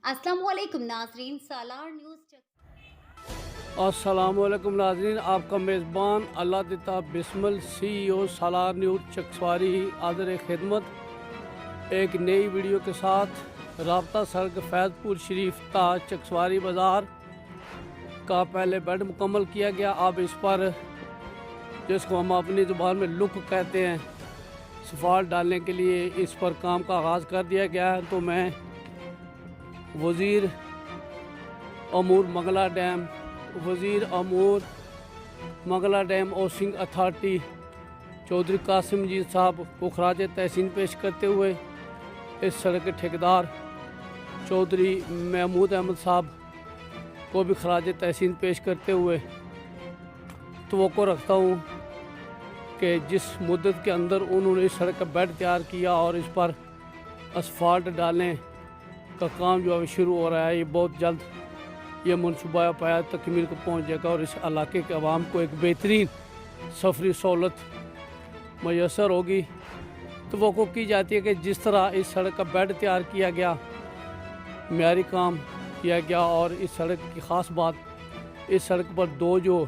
अस्सलामुअलैकुम नाजरीन सालार न्यूज़ अस्सलामुअलैकुम नाज़रीन, आपका मेज़बान अल्लाह दिता बिस्मिल CEO सालार न्यूज़ चकसवारी हाज़िर खिदमत एक नई वीडियो के साथ। राब्ता सड़क फैज़पुर शरीफ ता चकसवारी बाज़ार का पहले बेड मुकम्मल किया गया। अब इस पर, जिसको हम अपनी ज़ुबान में लुक कहते हैं, सफाल डालने के लिए इस पर काम का आगाज़ कर दिया गया है। तो मैं वज़ीर अमूर Mangla dam housing authority Chaudhry Qasim ji साहब को खराज तहसीन पेश करते हुए इस सड़क के ठेकेदार चौधरी महमूद अहमद साहब को भी खराज तहसीन पेश करते हुए तवक्को रखता हूँ कि जिस मुद्दत के अंदर उन्होंने इस सड़क का बेड तैयार किया और इस पर असफाल्ट डालने का काम जो है शुरू हो रहा है, ये बहुत जल्द ये मनसूबा पाया तकमील को पहुँच जाएगा और इस इलाके के अवाम को एक बेहतरीन सफरी सहूलत मैसर होगी। तो वो की जाती है कि जिस तरह इस सड़क का बेड तैयार किया गया, म्यारी काम किया गया, और इस सड़क की ख़ास बात, इस सड़क पर दो जो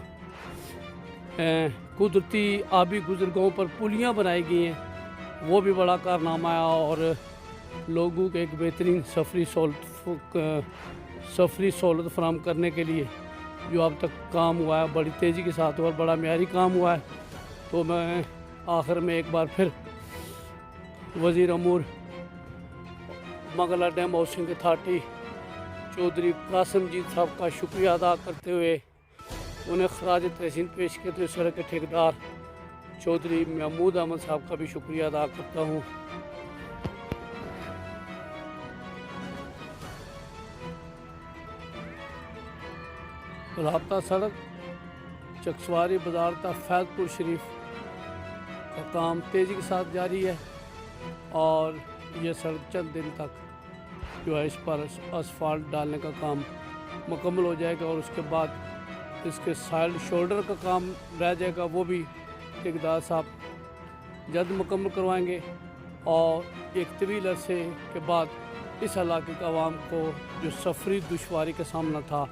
कुदरती आबी गुजरगाहों पर पुलियाँ बनाई गई हैं, वो भी बड़ा कारनामा है और लोगों को एक बेहतरीन सफरी सहूलत फराहम करने के लिए जो अब तक काम हुआ है, बड़ी तेज़ी के साथ और बड़ा म्यारी काम हुआ है। तो मैं आखिर में एक बार फिर वज़ीर अमूर Mangla dam housing authority Chaudhry Qasim ji साहब का शुक्रिया अदा करते हुए उन्हें खराज तहसीन पेश करते हुए सड़क के ठेकेदार चौधरी महमूद अहमद साहब का भी शुक्रिया अदा करता हूँ। राब्ता सड़क चकसवारी बाज़ार तक फैज़पुर शरीफ का काम तेज़ी के साथ जारी है और यह सड़क चंद दिन तक जो है इस पर असफाल्ट डालने का काम मुकम्मल हो जाएगा और उसके बाद इसके साइड शोल्डर का काम रह जाएगा, वो भी ठेकेदार साहब जल्द मुकम्मल करवाएंगे और एक तवील अरसे के बाद इस इलाके के आवाम को जो सफरी दुश्वारी का सामना था,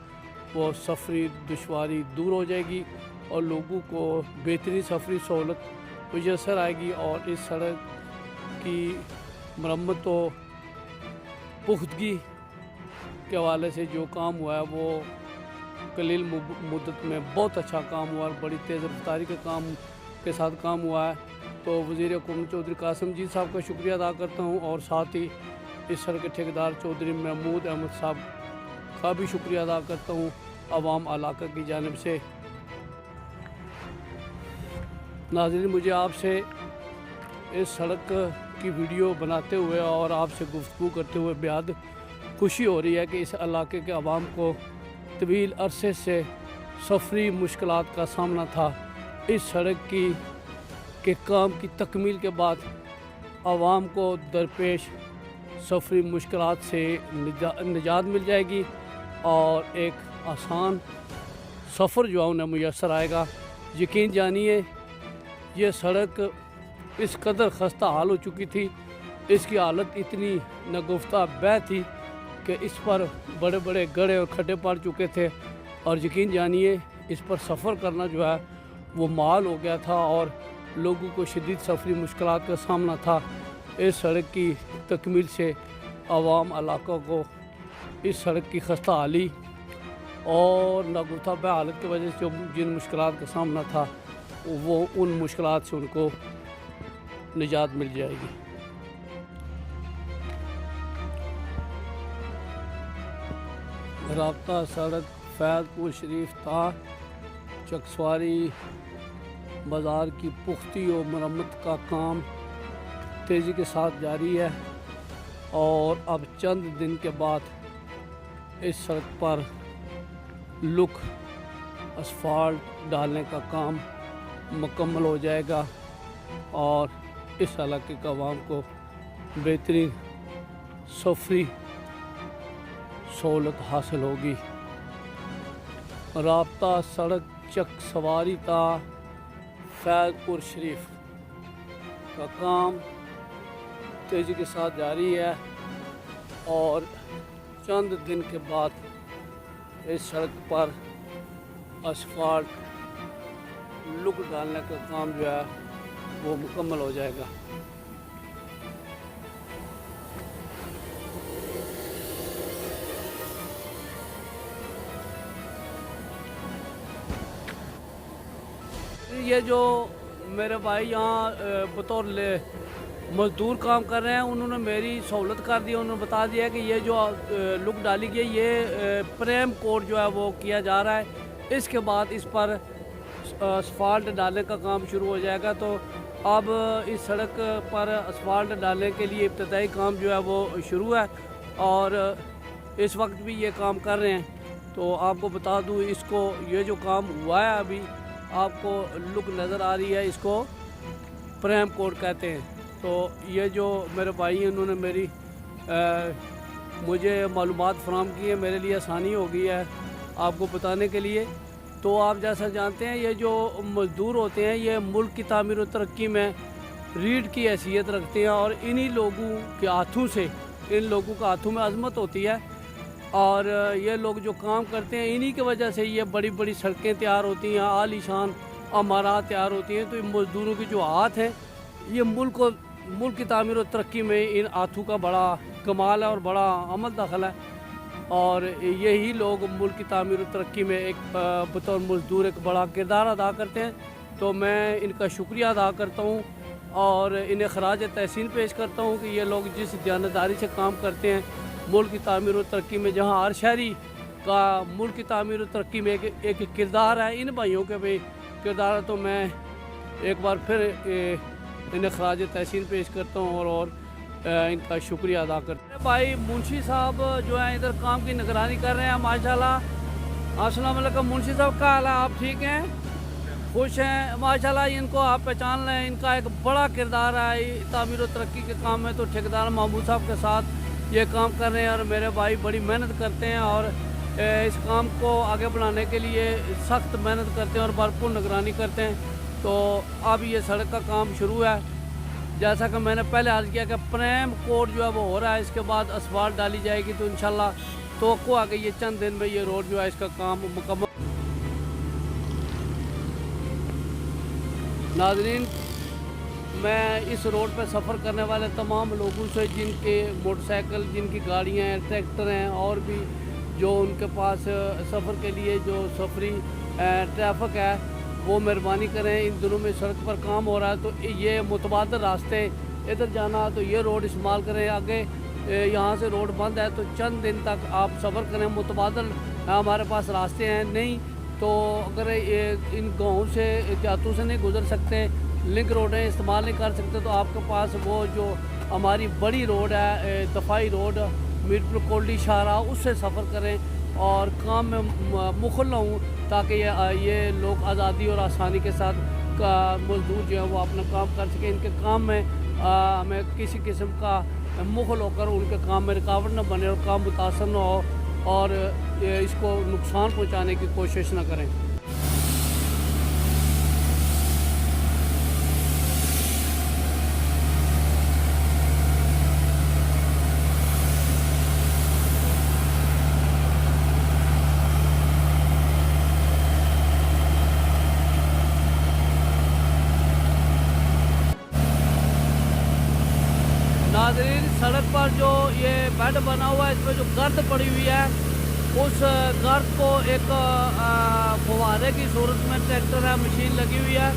वो सफरी दुश्वारी दूर हो जाएगी और लोगों को बेहतरीन सफरी सहूलत मैसर आएगी। और इस सड़क की मरम्मत व पुख्तगी के हवाले से जो काम हुआ है, वो कलील मुद्दत में बहुत अच्छा काम हुआ और बड़ी तेज़ रफ्तारी के साथ काम हुआ है। तो वज़ीर हुकूमत चौधरी कासिम जी साहब का शुक्रिया अदा करता हूँ और साथ ही इस सड़क के ठेकेदार चौधरी महमूद अहमद साहब का भी शुक्रिया अदा करता हूँ अवाम इलाका की जानिब से। नाज़रीन, मुझे आपसे इस सड़क की वीडियो बनाते हुए और आपसे गुफ्तगू करते हुए बेहद खुशी हो रही है कि इस इलाके के अवाम को तवील अरसे से सफरी मुश्किलात का सामना था। इस सड़क के काम की तकमील के बाद अवाम को दरपेश सफरी मुश्किलात से निजात मिल जाएगी और एक आसान सफ़र जो है उन्हें मैसर आएगा। यकीन जानिए, ये सड़क इस कदर खस्ता हाल हो चुकी थी, इसकी हालत इतनी नगुफ्ता बह थी कि इस पर बड़े बड़े गड्ढे और खड्डे पड़ चुके थे और यकीन जानिए इस पर सफ़र करना जो है वो माल हो गया था और लोगों को शदीद सफरी मुश्किलात का सामना था। इस सड़क की तकमील से आवाम इलाक़ों को इस सड़क की खस्ता हाली और नागुफ्ता बह हालत की वजह से जिन मुश्किलात का सामना था, वो उन मुश्किलात से उनको निजात मिल जाएगी। राब्ता सड़क फैज़पुर शरीफ ता चकसवारी बाज़ार की पुख्ती और मरम्मत का काम तेज़ी के साथ जारी है और अब चंद दिन के बाद इस सड़क पर लुक असफाल्ट डालने का काम मुकम्मल हो जाएगा और इस इलाके के अवाम को बेहतरीन सफरी सहूलत हासिल होगी। राब्ता सड़क चकसवारी ता फैज़पुर शरीफ का काम तेज़ी के साथ जारी है और चंद दिन के बाद इस सड़क पर असफाल्ट लुक डालने का काम जो है वो मुकम्मल हो जाएगा। ये जो मेरे भाई यहाँ बतौर मजदूर काम कर रहे हैं, उन्होंने मेरी सहूलत कर दी। उन्होंने बता दिया कि ये जो लुक डाली गई, ये प्रेम कोड जो है वो किया जा रहा है। इसके बाद इस पर असफाल्ट डालने का काम शुरू हो जाएगा। तो अब इस सड़क पर असफाल्ट डालने के लिए इब्तदाई काम जो है वो शुरू है और इस वक्त भी ये काम कर रहे हैं। तो आपको बता दूँ, इसको ये जो काम हुआ है अभी आपको लुक नज़र आ रही है, इसको प्रेम कोड कहते हैं। तो ये जो मेरे भाई हैं, उन्होंने मुझे मालूमात फराहम की है, मेरे लिए आसानी हो गई है आपको बताने के लिए। तो आप जैसा जानते हैं, ये जो मज़दूर होते हैं ये मुल्क की तामीर और तरक्की में रीढ़ की हैसियत रखते हैं और इन्हीं लोगों के हाथों से, इन लोगों के हाथों में अजमत होती है और ये लोग जो काम करते हैं इन्हीं की वजह से ये बड़ी बड़ी सड़कें तैयार होती हैं, आलीशान इमारत तैयार होती हैं। तो इन मज़दूरों के जो हाथ हैं, ये मुल्क की तामीर और तरक्की में इन हाथों का बड़ा कमाल है और बड़ा अमल दखल है और यही लोग मुल्क की तामीर और तरक्की में एक बतौर मज़दूर एक बड़ा किरदार अदा करते हैं। तो मैं इनका शुक्रिया अदा करता हूँ और इन्हें खराज तहसीन पेश करता हूँ कि ये लोग जिस जानदारी से काम करते हैं मुल्क की तामीर और तरक्की में, जहाँ हर शहरी का मुल्क की तामीर और तरक्की में एक किरदार है, इन भाइयों के भी किरदार है। तो मैं एक बार फिर इन्हें खराज तहसीन पेश करता हूँ और इनका शुक्रिया अदा करते हैं। भाई मुंशी साहब जो है इधर काम की निगरानी कर रहे हैं माशाल्लाह। अस्सलाम वालेकुम मुंशी साहब, क्या हाल है? आप ठीक हैं? खुश हैं माशाल्लाह। इनको आप पहचान लें, इनका एक बड़ा किरदार है तामीर और तरक्की के काम में। तो ठेकेदार महमूद साहब के साथ ये काम कर रहे हैं और मेरे भाई बड़ी मेहनत करते हैं और इस काम को आगे बढ़ाने के लिए सख्त मेहनत करते हैं और भरपूर निगरानी करते हैं। तो अब ये सड़क का काम शुरू है। जैसा कि मैंने पहले अर्ज़ किया कि प्रेम कोड जो है वो हो रहा है, इसके बाद असफाल्ट डाली जाएगी। तो इंशाल्लाह तो आगे ये चंद दिन में ये रोड जो है इसका काम मुकम्मल। नाज़रीन, मैं इस रोड पर सफ़र करने वाले तमाम लोगों से, जिनके मोटरसाइकिल, जिनकी गाड़ियाँ हैं, ट्रैक्टर हैं और भी जो उनके पास सफ़र के लिए जो सफरी ट्रैफिक है, वो मेहरबानी करें। इन दिनों में सड़क पर काम हो रहा है तो ये मुतबादल रास्ते, इधर जाना तो ये रोड इस्तेमाल करें। आगे यहाँ से रोड बंद है तो चंद दिन तक आप सफ़र करें। मुतबादल हमारे पास रास्ते हैं नहीं, तो अगर इन गाँव से देहातों से नहीं गुजर सकते, लिंक रोडें इस्तेमाल नहीं कर सकते, तो आपके पास वो जो हमारी बड़ी रोड है, दफाई रोड, मीरपुर कोल्डी शाहराह, उससे सफ़र करें और काम में मुखल हूँ ताकि ये लोग आज़ादी और आसानी के साथ मजदूर जो है वो अपना काम कर सकें। इनके काम में हमें किसी किस्म का मुखल होकर उनके काम में रुकावट न बने और काम मुतासर न हो और इसको नुकसान पहुँचाने की कोशिश न करें। नाज़रीन, सड़क पर जो ये बेड बना हुआ है, इसमें जो गर्द पड़ी हुई है, उस गर्द को एक फुवारे की सूरत में ट्रैक्टर है, मशीन लगी हुई है,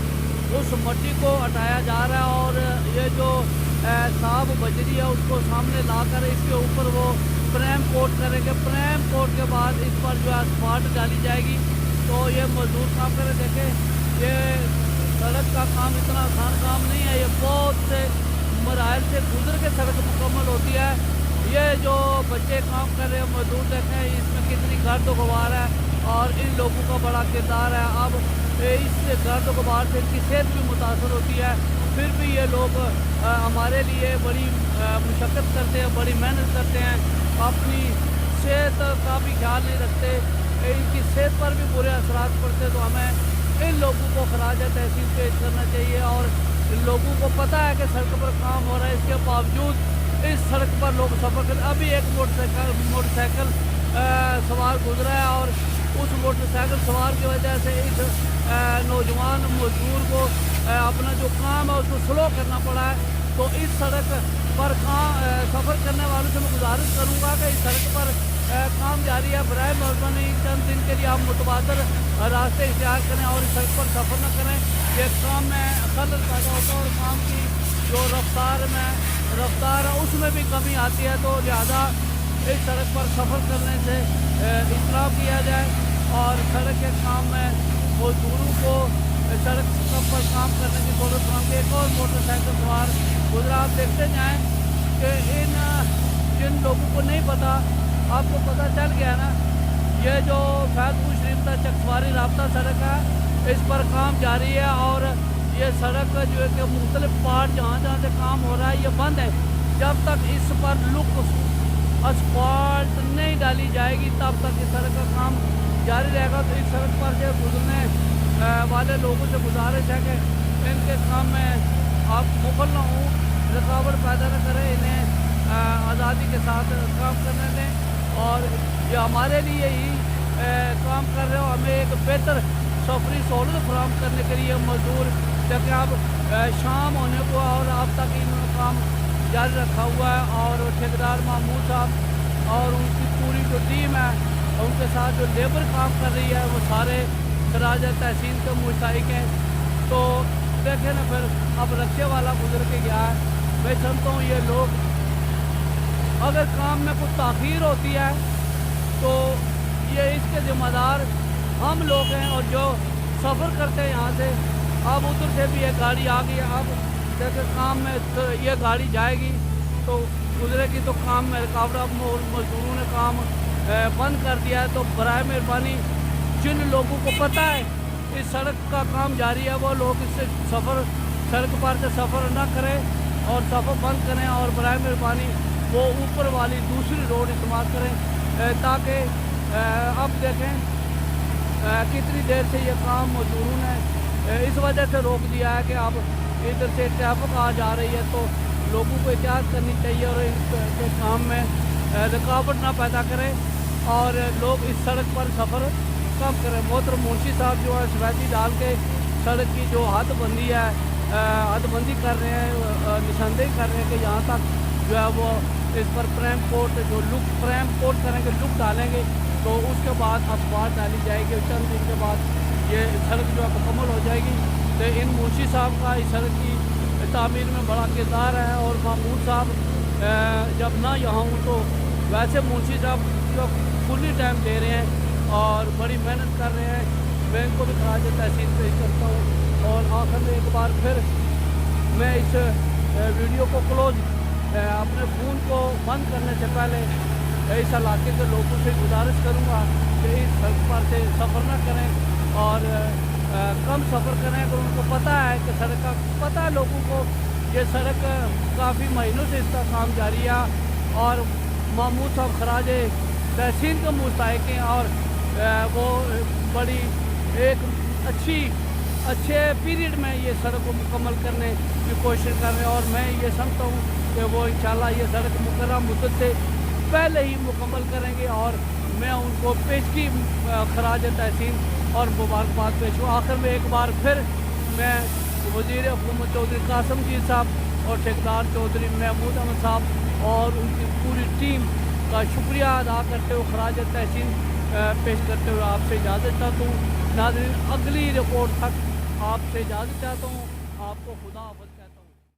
उस मट्टी को हटाया जा रहा है और ये जो साफ बजरी है उसको सामने लाकर इसके ऊपर वो प्रेम कोट करेंगे। प्रेम कोट के बाद इस पर जो है असफाल्ट डाली जाएगी। तो ये मजदूर काम करें। देखें, ये सड़क का काम इतना आसान काम नहीं है, ये बहुत से मराहल से गुजर के सड़क मुकम्मल होती है। ये जो बच्चे काम कर रहे हैं, मजदूर देखें इसमें कितनी गर्द गुबार है और इन लोगों का बड़ा किरदार है। अब इस गर्द गुबार से इनकी सेहत भी मुतासर होती है, फिर भी ये लोग हमारे लिए बड़ी मुशक्क़त करते हैं, बड़ी मेहनत करते हैं, अपनी सेहत का भी ख्याल नहीं रखते, इनकी सेहत पर भी बुरे असरात पड़ते। तो हमें इन लोगों को खराज तहसीन पेश करना चाहिए और इन लोगों को पता है कि सड़क पर काम हो रहा है, इसके बावजूद इस सड़क पर लोग सफ़र कर। अभी एक मोटरसाइकिल सवार गुजरा है और उस मोटरसाइकिल सवार की वजह से इस नौजवान मजदूर को अपना जो काम है उसको स्लो करना पड़ा है। तो इस सड़क पर सफ़र करने वालों से मैं गुजारिश करूँगा कि इस सड़क पर काम जारी है, बराए मेहरबानी चंद दिन के लिए आप मुतबादल रास्ते इख्तियार करें और इस सड़क पर सफ़र न करें। ये काम में खलल पैदा होता है और काम की जो रफ्तार है उसमें भी कमी आती है। तो लिहाजा इस सड़क पर सफ़र करने से इजराब किया जाए और सड़क के काम में मजदूरों को सड़क पर काम करने की जरूरत होगी। एक और मोटरसाइकिल सवार गुजरा। आप देखते जाएँ कि जिन लोगों को नहीं पता, आपको पता चल गया ना, ये जो फैजपुर शरीफ तक चकवारी राब्ता सड़क है, इस पर काम जारी है और ये सड़क जो है कि मुख्तलिफ पार्ट जहाँ से काम हो रहा है ये बंद है। जब तक इस पर असफाल्ट नहीं डाली जाएगी तब तक इस सड़क का काम जारी रहेगा। तो इस सड़क पर से गुजरने वाले लोगों से गुजारिश है कि इनके काम में आप मुखल न हों, रुकावट पैदा न करें, इन्हें आज़ादी के साथ काम करने दें और ये हमारे लिए ही काम कर रहे हो। हमें एक बेहतर सफरी सहूलत फराहम करने के लिए मजदूर जबकि अब शाम होने को और अब तक इन्होंने काम जारी रखा हुआ है और ठेकेदार महमूद साहब और उनकी पूरी जो टीम है उनके साथ जो लेबर काम कर रही है वो सारे खराज तहसील के मुस्तहिक हैं। तो देखें ना, फिर अब रक्शे वाला गुजर के गया है। मैं समझता हूँ ये लोग अगर काम में कुछ ताख़ीर होती है तो ये इसके ज़िम्मेदार हम लोग हैं और जो सफ़र करते हैं यहाँ से। अब उधर से भी एक गाड़ी आ गई, अब जैसे काम में तो ये गाड़ी जाएगी तो गुजरेगी तो काम में रुकावट। अब मजदूरों ने काम बंद कर दिया है। तो बराए मेहरबानी जिन लोगों को पता है इस सड़क का काम जारी है वो लोग इससे सड़क पर से सफ़र न करें और सफ़र बंद करें और बराए मेहरबानी वो ऊपर वाली दूसरी रोड इस्तेमाल करें ताकि अब देखें कितनी देर से ये काम मजदूरों ने इस वजह से रोक दिया है कि अब इधर से ट्रैफिक आ जा रही है। तो लोगों को एहतियात करनी चाहिए और इनके काम में रुकावट ना पैदा करें और लोग इस सड़क पर सफ़र कम करें। मोहतरम मुंशी साहब जो है सफेदी डाल के सड़क की जो हदबंदी है हदबंदी कर रहे हैं, निशानदेही कर रहे हैं कि यहाँ तक जो है वो इस पर फ्रेम कोट करेंगे, लुक डालेंगे तो उसके बाद असफाल्ट डाली जाएगी। चंद दिन के बाद ये सड़क जो है मुकम्मल हो जाएगी। तो इन मुंशी साहब का इस सड़क की तामीर में बड़ा किरदार है और महमूद साहब जब ना यहाँ हूँ तो वैसे मुंशी साहब जो फुली टाइम दे रहे हैं और बड़ी मेहनत कर रहे हैं। मैं इनको भी खराज तहसील पेश करता हूँ और आखिर में एक बार फिर मैं इस वीडियो को क्लोज अपने फ़ोन को बंद करने से पहले इस इलाके के लोगों से गुजारिश करूँगा कि इस सड़क पर से सफ़र न करें और कम सफ़र करें। अगर उनको पता है कि सड़क का पता है लोगों को ये सड़क काफ़ी महीनों से इसका काम जारी है और महमूद साहब खराज तहसील के मुस्तहिक हैं और वो बड़ी एक अच्छे पीरियड में ये सड़क को मुकम्मल करने की कोशिश कर रहे हैं और मैं ये समझता हूँ कि वो इंशाल्लाह ये सड़क मुकर्रर मुद्दत से पहले ही मुकम्मल करेंगे और मैं उनको पेशगी खराज तहसील और मुबारकबाद पेश हूँ। आखिर में एक बार फिर मैं वज़ीर हुकूमत चौधरी कासिम जी साहब और ठेकेदार चौधरी महमूद अहमद साहब और उनकी पूरी टीम का शुक्रिया अदा करते हुए खराज तहसील पेश करते हुए आपसे इजाज़त चाहता हूँ। नाज़रीन, अगली रिपोर्ट तक आपसे इजाज़त चाहता हूँ। आपको खुदा हाफ़िज़।